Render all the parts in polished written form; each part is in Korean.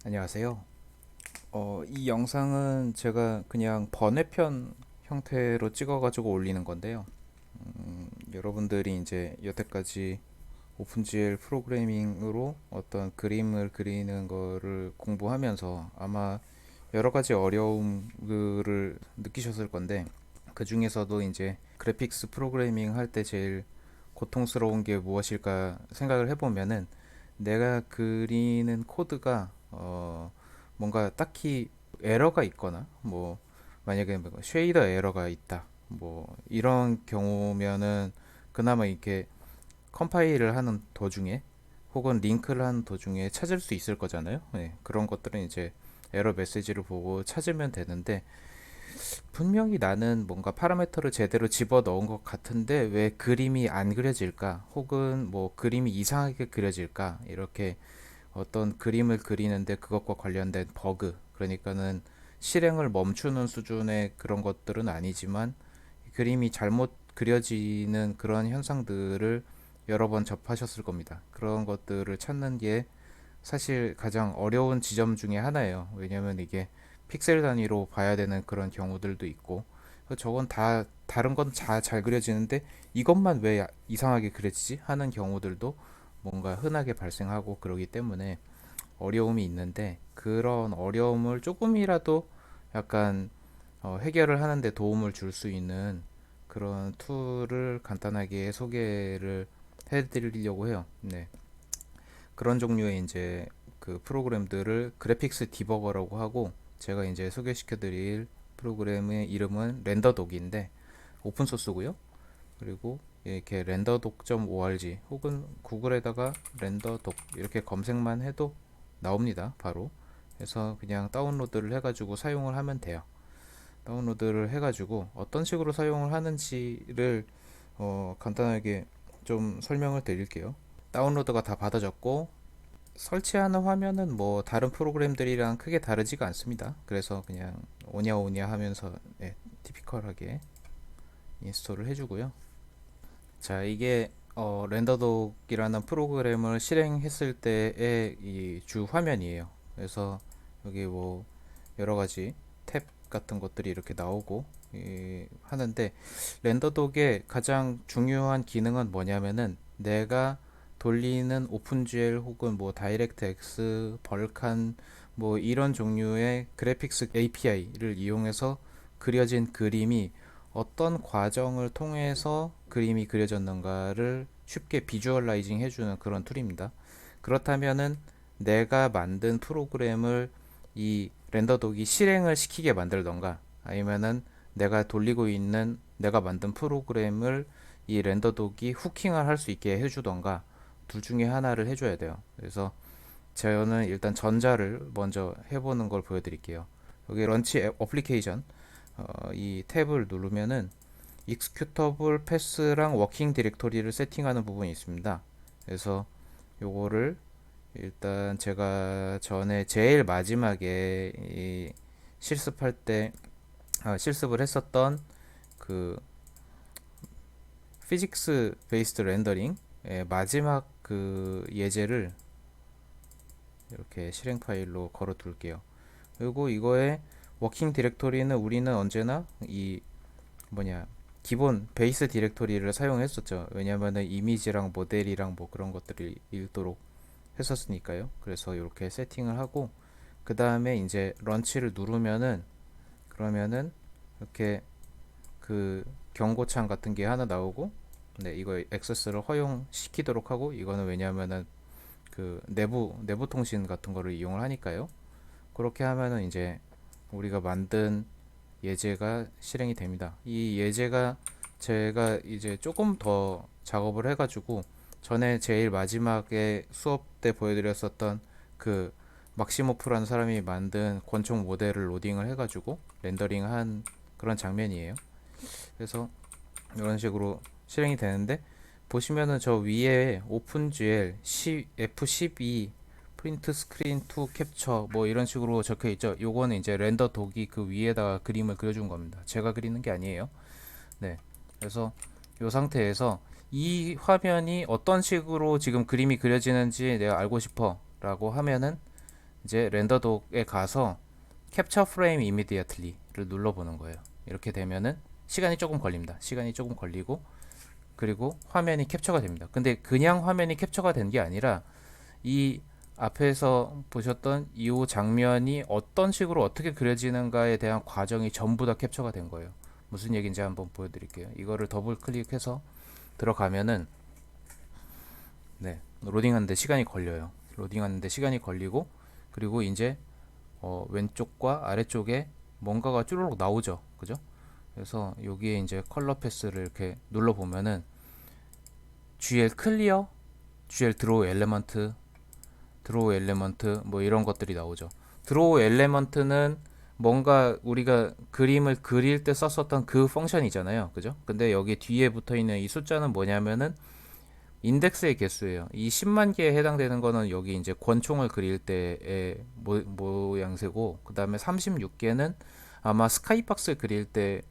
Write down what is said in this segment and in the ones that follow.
안녕하세요. 이 영상은 제가 그냥 번외편 형태로 찍어가지고 올리는 건데요. 여러분들이 이제 여태까지 오픈GL 프로그래밍으로 어떤 그림을 그리는 거를 공부하면서 아마 여러 가지 어려움들을 느끼셨을 건데, 그 중에서도 이제 그래픽스 프로그래밍 할 때 제일 고통스러운 게 무엇일까 생각을 해보면은, 내가 그리는 코드가 뭔가 딱히 에러가 있거나, 뭐 만약에 뭐 쉐이더 에러가 있다, 뭐 이런 경우면은 그나마 이렇게 컴파일을 하는 도중에 혹은 링크를 하는 도중에 찾을 수 있을 거잖아요. 네, 그런 것들은 이제 에러 메시지를 보고 찾으면 되는데, 분명히 나는 뭔가 파라미터를 제대로 집어 넣은 것 같은데 왜 그림이 안 그려질까? 혹은 뭐 그림이 이상하게 그려질까? 이렇게 어떤 그림을 그리는데 그것과 관련된 버그, 그러니까는 실행을 멈추는 수준의 그런 것들은 아니지만 그림이 잘못 그려지는 그런 현상들을 여러 번 접하셨을 겁니다. 그런 것들을 찾는 게 사실 가장 어려운 지점 중에 하나예요. 왜냐면 이게 픽셀 단위로 봐야 되는 그런 경우들도 있고, 저건 다 다른 건 다 잘 그려지는데 이것만 왜 이상하게 그려지지 하는 경우들도 뭔가 흔하게 발생하고 그러기 때문에 어려움이 있는데, 그런 어려움을 조금이라도 약간 해결을 하는데 도움을 줄 수 있는 그런 툴을 간단하게 소개를 해드리려고 해요. 네. 그런 종류의 이제 그 프로그램들을 그래픽스 디버거라고 하고, 제가 이제 소개시켜드릴 프로그램의 이름은 렌더독인데 오픈 소스고요. 그리고 이렇게 렌더독.org 혹은 구글에다가 렌더독 이렇게 검색만 해도 나옵니다. 바로. 그래서 그냥 다운로드를 해가지고 사용을 하면 돼요. 다운로드를 해가지고 어떤 식으로 사용을 하는지를 간단하게 좀 설명을 드릴게요. 다운로드가 다 받아졌고 설치하는 화면은 뭐 다른 프로그램들이랑 크게 다르지가 않습니다. 그래서 그냥 오냐 오냐 하면서 티피컬하게 인스톨을 해주고요. 자, 이게 렌더독이라는 프로그램을 실행했을 때의 이 주 화면이에요. 그래서 여기 뭐 여러 가지 탭 같은 것들이 이렇게 나오고 하는데, 렌더독의 가장 중요한 기능은 뭐냐면은 내가 돌리는 오픈GL 혹은 뭐 다이렉트X, 벌칸 뭐 이런 종류의 그래픽스 API를 이용해서 그려진 그림이 어떤 과정을 통해서 그림이 그려졌는가를 쉽게 비주얼라이징 해주는 그런 툴입니다. 그렇다면은 내가 만든 프로그램을 이 렌더독이 실행을 시키게 만들던가, 아니면은 내가 돌리고 있는 내가 만든 프로그램을 이 렌더독이 후킹을 할 수 있게 해주던가, 둘 중에 하나를 해줘야 돼요. 그래서 저는 일단 전자를 먼저 해보는 걸 보여드릴게요. 여기 런치 어플리케이션 이 탭을 누르면은 익스큐터블 패스랑 워킹 디렉토리를 세팅하는 부분이 있습니다. 그래서 요거를 일단 제가 전에 제일 마지막에 이 실습할 때 실습을 했었던 그 피직스 베이스드 렌더링 마지막 그 예제를 이렇게 실행 파일로 걸어 둘게요. 그리고 이거의 워킹 디렉토리는 우리는 언제나 이 뭐냐 기본 베이스 디렉토리를 사용했었죠. 왜냐면은 이미지랑 모델이랑 뭐 그런 것들을 읽도록 했었으니까요. 그래서 이렇게 세팅을 하고 그 다음에 이제 런치를 누르면은, 그러면은 이렇게 그 경고창 같은 게 하나 나오고, 네, 이거 액세스를 허용시키도록 하고, 이거는 왜냐면은 그 내부 통신 같은 거를 이용을 하니까요. 그렇게 하면은 이제 우리가 만든 예제가 실행이 됩니다. 이 예제가 제가 이제 조금 더 작업을 해가지고 전에 제일 마지막에 수업 때 보여드렸었던 그 막시모프라는 사람이 만든 권총 모델을 로딩을 해가지고 렌더링한 그런 장면이에요. 그래서 이런 식으로 실행이 되는데, 보시면은 저 위에 오픈GL F12 프린트 스크린 투 캡처 뭐 이런 식으로 적혀 있죠. 요거는 이제 렌더 독이 그 위에다가 그림을 그려준 겁니다. 제가 그리는 게 아니에요. 네. 그래서 이 상태에서 이 화면이 어떤 식으로 지금 그림이 그려지는지 내가 알고 싶어 라고 하면은, 이제 렌더독에 가서 캡처 프레임 이미디어틀리를 눌러보는 거예요. 이렇게 되면은 시간이 조금 걸립니다. 시간이 조금 걸리고 그리고 화면이 캡처가 됩니다. 근데 그냥 화면이 캡처가 된 게 아니라 이 앞에서 보셨던 이 장면이 어떤 식으로 어떻게 그려지는가에 대한 과정이 전부 다 캡처가 된 거예요. 무슨 얘기인지 한번 보여드릴게요. 이거를 더블 클릭해서 들어가면은 네, 로딩하는데 시간이 걸려요. 로딩하는데 시간이 걸리고 그리고 이제 왼쪽과 아래쪽에 뭔가가 쭈루룩 나오죠. 그죠? 그래서 여기에 이제 컬러 패스를 이렇게 눌러 보면은 GL 클리어, GL 드로우 엘레먼트, 드로우 엘레먼트 뭐 이런 것들이 나오죠. 드로우 엘레먼트는 뭔가 우리가 그림을 그릴 때 썼었던 그 펑션이잖아요. 그죠? 근데 여기 뒤에 붙어 있는 이 숫자는 뭐냐면은 인덱스의 개수예요. 이 10만 개에 해당되는 거는 여기 이제 권총을 그릴 때의 모양새고, 그 다음에 36개는 아마 스카이박스 그릴 때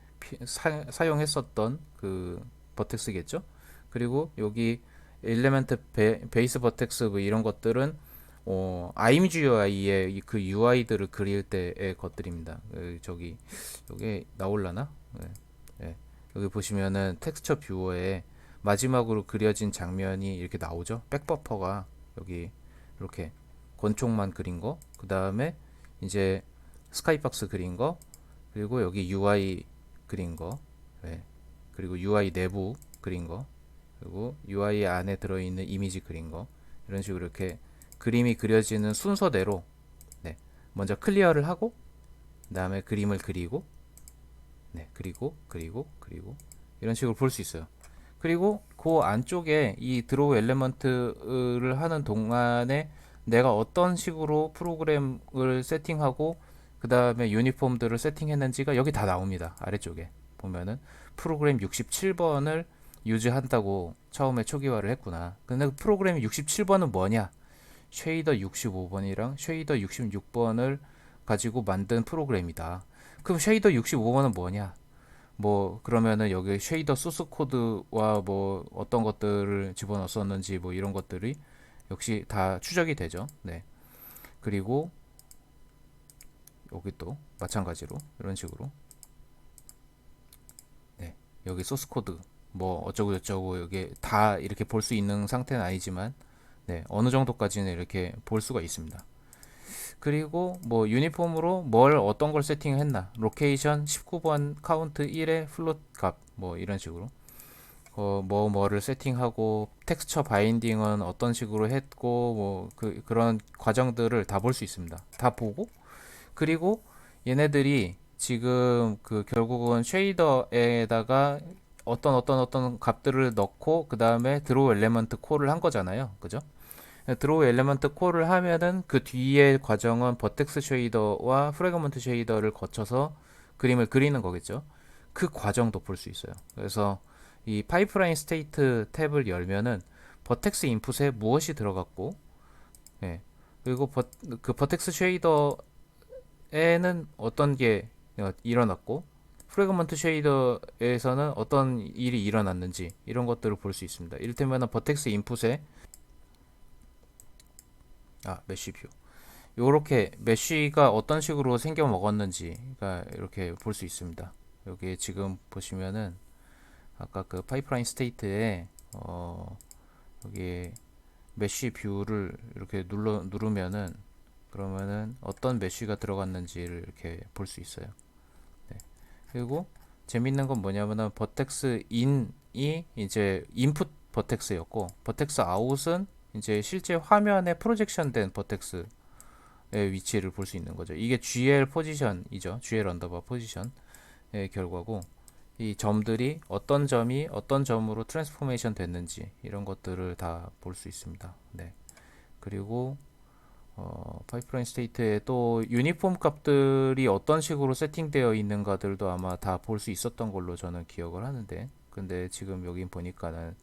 사용했었던 그 버텍스겠죠. 그리고 여기 엘레멘트 베이스 버텍스 뭐 이런 것들은 IMGUI의 그 UI들을 그릴 때의 것들입니다. 저기 여기 나올라나? 네. 네. 여기 보시면은 텍스처 뷰어에 마지막으로 그려진 장면이 이렇게 나오죠. 백버퍼가 여기 이렇게 권총만 그린 거, 그 다음에 이제 스카이박스 그린 거, 그리고 여기 UI 그린 거, 네. 그리고 UI 내부 그린 거, 그리고 UI 안에 들어있는 이미지 그린 거, 이런 식으로 이렇게 그림이 그려지는 순서대로 네. 먼저 클리어를 하고 그 다음에 그림을 그리고 네. 그리고 이런 식으로 볼 수 있어요. 그리고 그 안쪽에 이 드로우 엘리먼트를 하는 동안에 내가 어떤 식으로 프로그램을 세팅하고 그 다음에 유니폼들을 세팅했는지가 여기 다 나옵니다. 아래쪽에 보면은 프로그램 67번을 유지한다고 처음에 초기화를 했구나. 근데 그 프로그램 67번은 뭐냐? 쉐이더 65번이랑 쉐이더 66번을 가지고 만든 프로그램이다. 그럼 쉐이더 65번은 뭐냐? 뭐 그러면은 여기 쉐이더 소스 코드와 뭐 어떤 것들을 집어넣었었는지 뭐 이런 것들이 역시 다 추적이 되죠. 네. 그리고 여기 또 마찬가지로 이런 식으로 네. 여기 소스 코드 뭐 어쩌고 저쩌고 여기 다 이렇게 볼 수 있는 상태는 아니지만 네. 어느 정도까지는 이렇게 볼 수가 있습니다. 그리고 뭐 유니폼으로 뭘 어떤 걸 세팅했나 로케이션 19번 카운트 1의 플롯 값 뭐 이런 식으로 뭐를 세팅하고 텍스처 바인딩은 어떤 식으로 했고 뭐 그런 과정들을 다 볼 수 있습니다. 다 보고 그리고 얘네들이 지금 그 결국은 쉐이더에다가 어떤 값들을 넣고 그 다음에 드로우 엘레먼트 콜을 한 거잖아요. 그죠? 드로우 엘레먼트 콜을 하면은 그 뒤에 과정은 버텍스 쉐이더와 프래그먼트 쉐이더를 거쳐서 그림을 그리는 거겠죠. 그 과정도 볼 수 있어요. 그래서 이 파이프라인 스테이트 탭을 열면은 버텍스 인풋에 무엇이 들어갔고, 예. 그리고 그 버텍스 쉐이더에는 어떤 게 일어났고, 프래그먼트 쉐이더에서는 어떤 일이 일어났는지 이런 것들을 볼 수 있습니다. 이를테면 버텍스 인풋에 메쉬 뷰. 요렇게 메쉬가 어떤 식으로 생겨 먹었는지가 이렇게 볼 수 있습니다. 여기 지금 보시면은 아까 그 파이프라인 스테이트에 여기 메쉬 뷰를 이렇게 누르면은 그러면은 어떤 메쉬가 들어갔는지를 이렇게 볼 수 있어요. 네. 그리고 재밌는 건 뭐냐면은 버텍스 인이 이제 인풋 버텍스였고 버텍스 아웃은 이제 실제 화면에 프로젝션된 버텍스의 위치를 볼 수 있는 거죠. 이게 GL 포지션이죠. GL 언더바 포지션의 결과고 이 점들이 어떤 점이 어떤 점으로 트랜스포메이션 됐는지 이런 것들을 다 볼 수 있습니다. 네. 그리고 파이프라인 스테이트에 또 유니폼 값들이 어떤 식으로 세팅되어 있는가들도 아마 다 볼 수 있었던 걸로 저는 기억을 하는데 근데 지금 여기 보니까는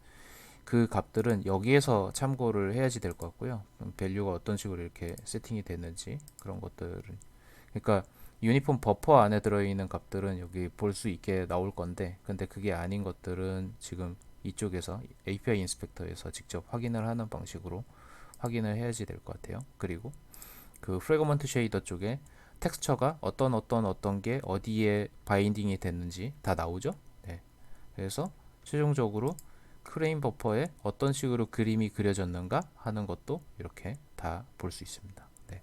그 값들은 여기에서 참고를 해야지 될 것 같고요. 밸류가 어떤 식으로 이렇게 세팅이 됐는지 그런 것들은 그러니까 유니폼 버퍼 안에 들어있는 값들은 여기 볼 수 있게 나올 건데 근데 그게 아닌 것들은 지금 이쪽에서 API 인스펙터에서 직접 확인을 하는 방식으로 확인을 해야지 될 것 같아요. 그리고 그 프래그먼트 쉐이더 쪽에 텍스처가 어떤 게 어디에 바인딩이 됐는지 다 나오죠. 네. 그래서 최종적으로 프레임 버퍼에 어떤 식으로 그림이 그려졌는가 하는 것도 이렇게 다 볼 수 있습니다. 네.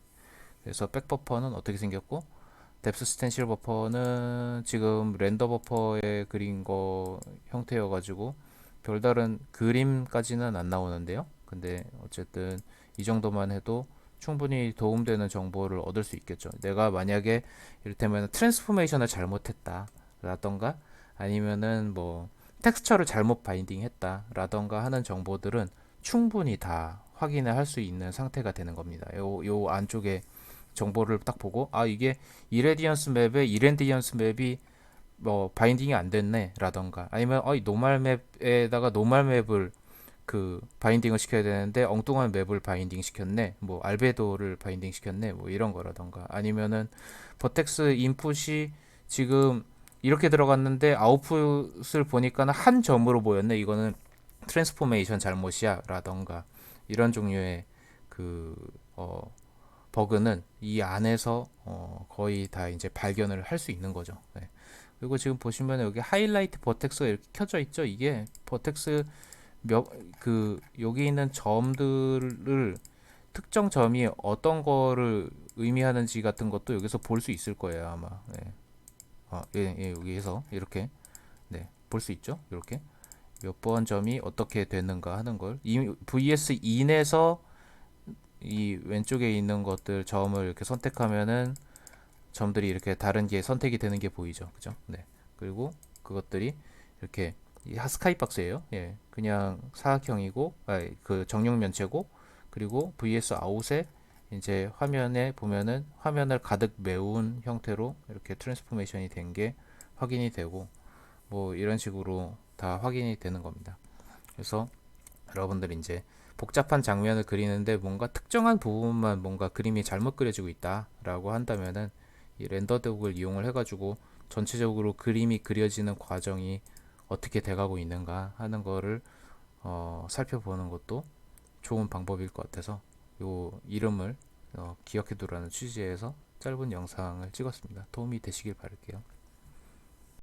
그래서 백 버퍼는 어떻게 생겼고, 뎁스 스텐실 버퍼는 지금 렌더 버퍼에 그린 거 형태여가지고 별다른 그림까지는 안 나오는데요. 근데 어쨌든 이 정도만 해도 충분히 도움되는 정보를 얻을 수 있겠죠. 내가 만약에 이를테면 트랜스포메이션을 잘못했다 라던가, 아니면은 뭐 텍스처를 잘못 바인딩 했다 라던가 하는 정보들은 충분히 다 확인을 할 수 있는 상태가 되는 겁니다. 요 안쪽에 정보를 딱 보고, 아 이게 이레디언스 맵에 이레디언스 맵이 뭐 바인딩이 안 됐네 라던가, 아니면 이 노말 맵에다가 노말 맵을 그 바인딩을 시켜야 되는데 엉뚱한 맵을 바인딩 시켰네, 뭐 알베도를 바인딩 시켰네, 뭐 이런 거라던가, 아니면은 버텍스 인풋이 지금 이렇게 들어갔는데 아웃풋을 보니까는 한 점으로 보였네, 이거는 트랜스포메이션 잘못이야 라던가, 이런 종류의 그 버그는 이 안에서 거의 다 이제 발견을 할 수 있는 거죠. 네. 그리고 지금 보시면 여기 하이라이트 버텍스가 이렇게 켜져 있죠. 이게 버텍스 여기 있는 점들을, 특정 점이 어떤 거를 의미하는지 같은 것도 여기서 볼 수 있을 거예요, 아마. 네. 여기에서 이렇게 네, 볼 수 있죠. 이렇게 몇 번 점이 어떻게 되는가 하는 걸, vs 인에서 이 왼쪽에 있는 것들 점을 이렇게 선택하면은 점들이 이렇게 다른 게 선택이 되는 게 보이죠, 그죠? 네. 그리고 그것들이 이렇게 스카이박스예요. 예, 그냥 사각형이고, 그 정육 면체고, 그리고 vs 아웃에 이제 화면에 보면은 화면을 가득 메운 형태로 이렇게 트랜스포메이션이 된 게 확인이 되고, 뭐 이런 식으로 다 확인이 되는 겁니다. 그래서 여러분들이 이제 복잡한 장면을 그리는데 뭔가 특정한 부분만 뭔가 그림이 잘못 그려지고 있다라고 한다면은 이 렌더 도구를 이용을 해가지고 전체적으로 그림이 그려지는 과정이 어떻게 돼가고 있는가 하는 거를 살펴보는 것도 좋은 방법일 것 같아서 요 이름을 기억해 두라는 취지에서 짧은 영상을 찍었습니다. 도움이 되시길 바랄게요.